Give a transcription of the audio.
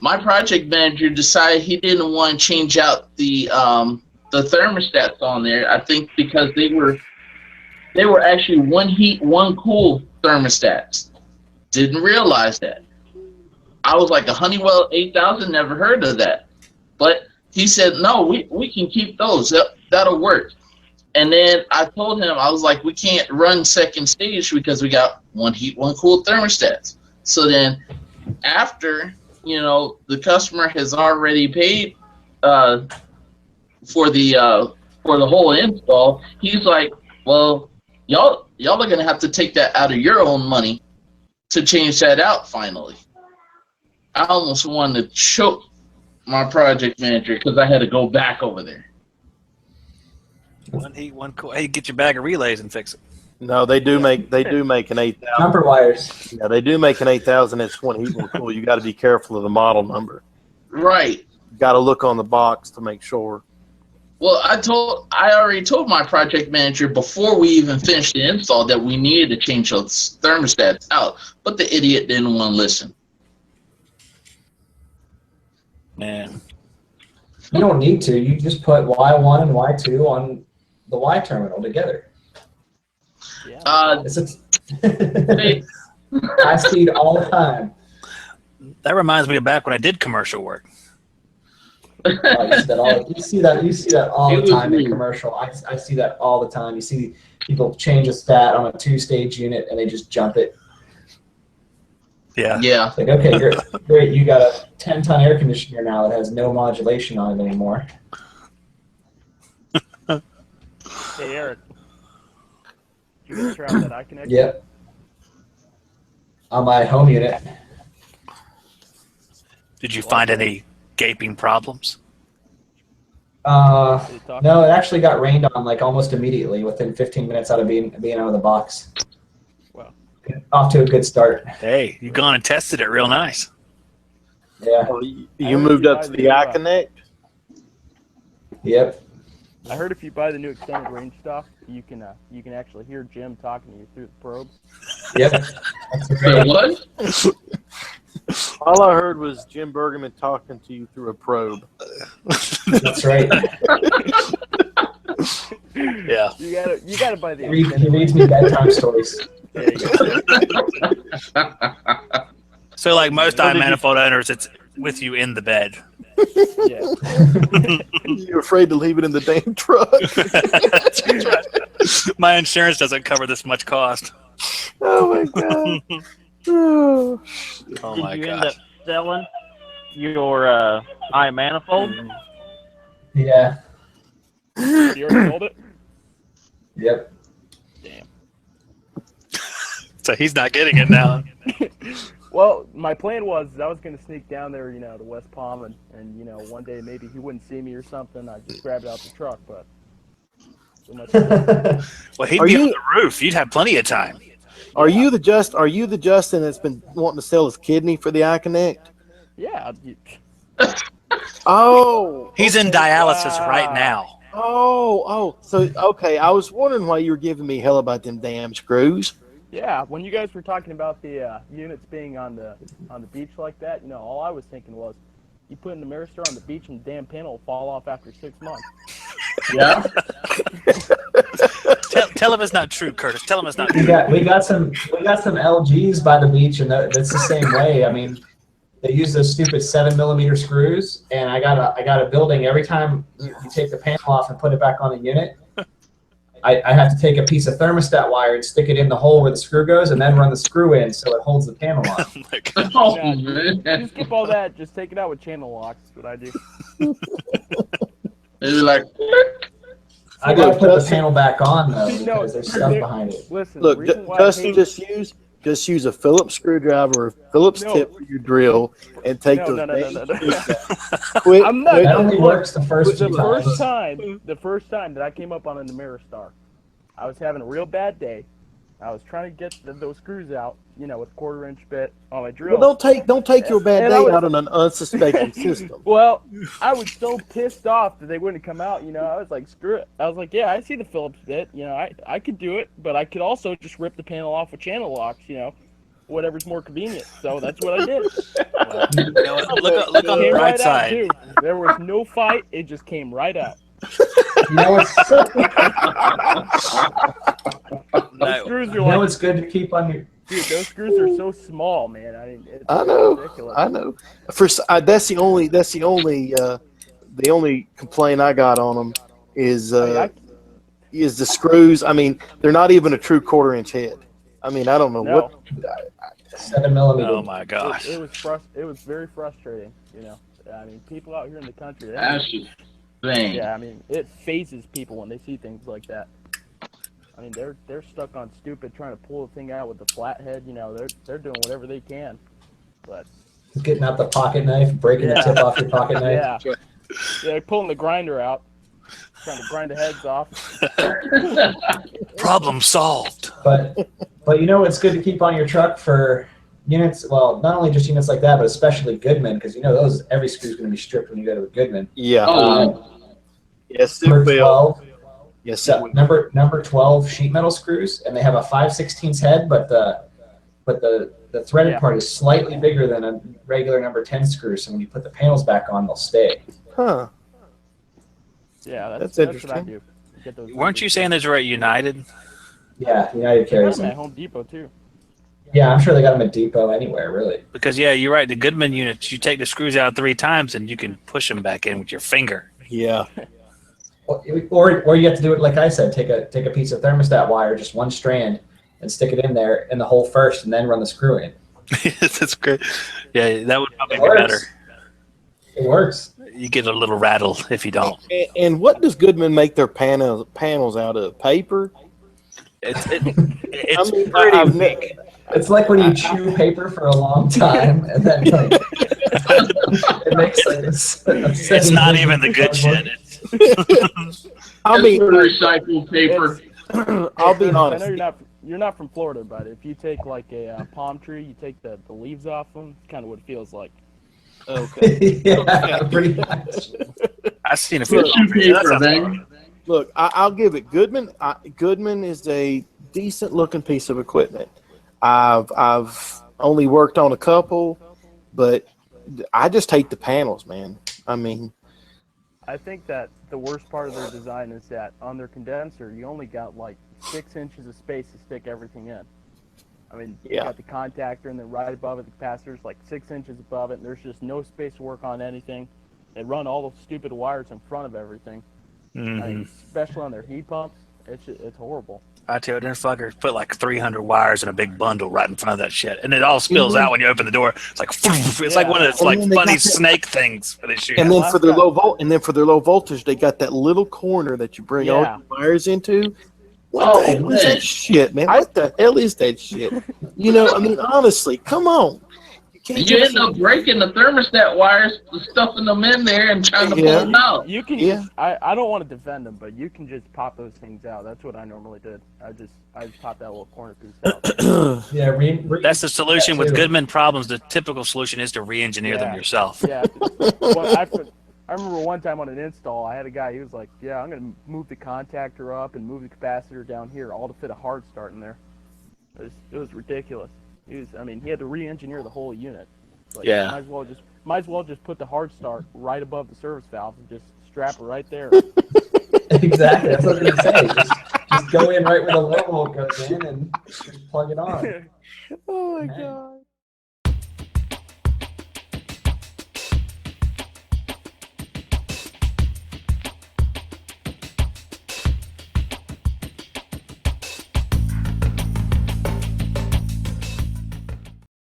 my project manager decided he didn't want to change out the thermostats on there. I think because they were actually one heat, one cool thermostats. Didn't realize that. I was like a Honeywell 8000, never heard of that. But he said, no, we can keep those. That'll work. And then I told him, I was like, we can't run second stage because we got one heat, one cool thermostats. So then after, the customer has already paid for the whole install, he's like, well, y'all are going to have to take that out of your own money to change that out finally. I almost wanted to choke my project manager because I had to go back over there. One heat, one cool. Hey, get your bag of relays and fix it. No, they do make an 8,000. Jumper wires. Yeah, they do make an 8,000. It's one heat, one cool. You got to be careful of the model number. Right. You got to look on the box to make sure. Well, I already told my project manager before we even finished the install that we needed to change those thermostats out, but the idiot didn't want to listen. Man. You don't need to. You just put Y1 and Y2 on the Y terminal together. Yeah. Hey, High speed all the time. That reminds me of back when I did commercial work. You see that all the time in commercial. I see that all the time. You see people change a stat on a 2-stage unit and they just jump it. Yeah. Yeah. It's like, okay, great. You got a 10-ton air conditioner now that has no modulation on it anymore. Hey, Eric. Did you get trapped that I connected? Yep. On my home unit. Did you find any gaping problems? No, it actually got rained on like almost immediately within 15 minutes out of being out of the box. Wow. Off to a good start. Hey, you gone and tested it real nice. Yeah. Oh, you moved up to the iConnect? Yep. I heard if you buy the new extended range stuff, you can actually hear Jim talking to you through the probes. Yep. Wait, what? All I heard was Jim Bergman talking to you through a probe. That's right. Yeah. You gotta buy the. He reads me bedtime stories. There you go. So like most iManifold owners, it's with you in the bed. Yeah. You're afraid to leave it in the damn truck. That's right. My insurance doesn't cover this much cost. Oh my god. Oh, Oh Did my you end gosh. up selling your iManifold? Yeah. You already sold it? Yep. Damn. So he's not getting it now. Well, my plan was I was going to sneak down there, to West Palm, and one day maybe he wouldn't see me or something. I'd just grab it out the truck, but so much. Well, he'd Are be on you- the roof. You'd have plenty of time. Are you the Justin that's been wanting to sell his kidney for the iConnect? Yeah. Oh, He's in dialysis right now. oh. So okay, I was wondering why you were giving me hell about them damn screws. Yeah, when you guys were talking about the units being on the beach like that, all I was thinking was, you put in the Maristar on the beach and the damn panel will fall off after 6 months. Yeah. Tell him it's not true, Curtis. Tell him it's not true. We got some LGs by the beach, and that's the same way. I mean, they use those stupid 7mm screws, and I got a building. Every time you take the panel off and put it back on the unit, I have to take a piece of thermostat wire and stick it in the hole where the screw goes, and then run the screw in so it holds the panel on. Oh my God. Oh, Yeah, man. just skip all that. Just take it out with channel locks. That's what I do. They were like, I gotta put the panel back on though See, because there's stuff behind it. Listen, Look, the reason why I Justin, hate- just use a Phillips screwdriver or Phillips No. tip for your drill and take No, those. no. Quit. I'm not. That only look, works the first the few times. first time that I came up on a Maristar, I was having a real bad day. I was trying to get those screws out, with a 1/4-inch bit on my drill. Well, don't take your bad And I day was- out on an unsuspecting system. Well, I was so pissed off that they wouldn't come out. I was like, screw it. I was like, yeah, I see the Phillips bit. I could do it, but I could also just rip the panel off with channel locks. whatever's more convenient. So that's what I did. Well, you know what, look on the Came bright right out, side. too. There was no fight. It just came right out. You know what's No, Screws are you know like, what's good to keep on your. dude, those screws are so small, man. I mean, it's I know. ridiculous. I know. That's the only complaint I got on them is the screws. I mean, they're not even a true 1/4-inch head. I mean, I don't know No. what. 7 millimeter. oh my gosh. It was very frustrating, you know. I mean, people out here in the country, That's just thing. yeah, I mean, it phases people when they see things like that. I mean, they're stuck on stupid trying to pull the thing out with the flathead. You know, they're doing whatever they can. But Getting out the pocket knife, breaking the Yeah. tip off your pocket knife. yeah, they're pulling the grinder out, trying to grind the heads off. Problem solved. But you know what's good to keep on your truck for units? Well, not only just units like that, but especially Goodman, because you know those every screw's going to be stripped when you go to a Goodman. Yeah. Oh, Yes, it Number will. 12, Yes, it so will. number 12 sheet metal screws, and they have a 5/16 head, but the threaded Yeah. part is slightly bigger than a regular number 10 screw. So when you put the panels back on, they'll stay. Huh. Yeah, That's that's what I interesting. do. Get those Weren't you saying those were at United? Yeah, United They got carries them at them. Home Depot too. Yeah, I'm sure they got them at Depot anywhere, really. Because yeah, you're right. The Goodman units, you take the screws out 3 times and you can push them back in with your finger. Yeah. Or you have to do it like I said, take a piece of thermostat wire, just one strand, and stick it in there in the hole first, and then run the screw in. That's great. Yeah, that would probably It be works. better. It works. You get a little rattle if you don't. And what does Goodman make their panels out of? Paper? It's I mean, pretty I've weak. It's like when you chew paper for a long time, and then like it makes like this. It's not even the good shit. I it's mean, recycled paper. I'll be I know honest. you're not from Florida, but if you take like a palm tree, you take the leaves off them. It's kind of what it feels like. Okay. Yeah, pretty much. I've seen a few. Tissue paper, man. Look, I'll give it. Goodman is a decent looking piece of equipment. I've only worked on a couple, but I just hate the panels, man. I mean, I think that the worst part of their design is that on their condenser, you only got like 6 inches of space to stick everything in. I mean, you Yeah. got the contactor, and then right above it, the capacitor's like 6 inches above it, and there's just no space to work on anything. They run all the stupid wires in front of everything. I mean, especially on their heat pumps, it's horrible. I tell you, them fuckers put like 300 wires in a big bundle right in front of that shit, and it all spills out when you open the door. It's like it's like one of those And like then they funny got that- snake things for this shit. and then last for their time- low voltage, they got that little corner that you bring all Yeah. your wires into. What the hell is that shit, man? What the hell is that shit? You know, I mean, honestly, come on. can't You just- end up breaking the thermostat wires, stuffing them in there, and trying to pull Yeah. them out. You can Yeah. just, I don't want to defend them, but you can just pop those things out. That's what I normally did. I just popped that little corner piece out. Yeah, That's the solution with too. Goodman problems. The typical solution is to re-engineer them Yeah. yourself. Yeah. Well, I remember one time on an install, I had a guy, he was like, yeah, I'm going to move the contactor up and move the capacitor down here, all to fit a hard start in there. It was ridiculous. He had to re-engineer the whole unit. Like, Yeah. Might as well just put the hard start right above the service valve and just strap it right there. Exactly. That's what I was gonna say. Just go in right where the logo goes in and just plug it on. Oh my Man. god.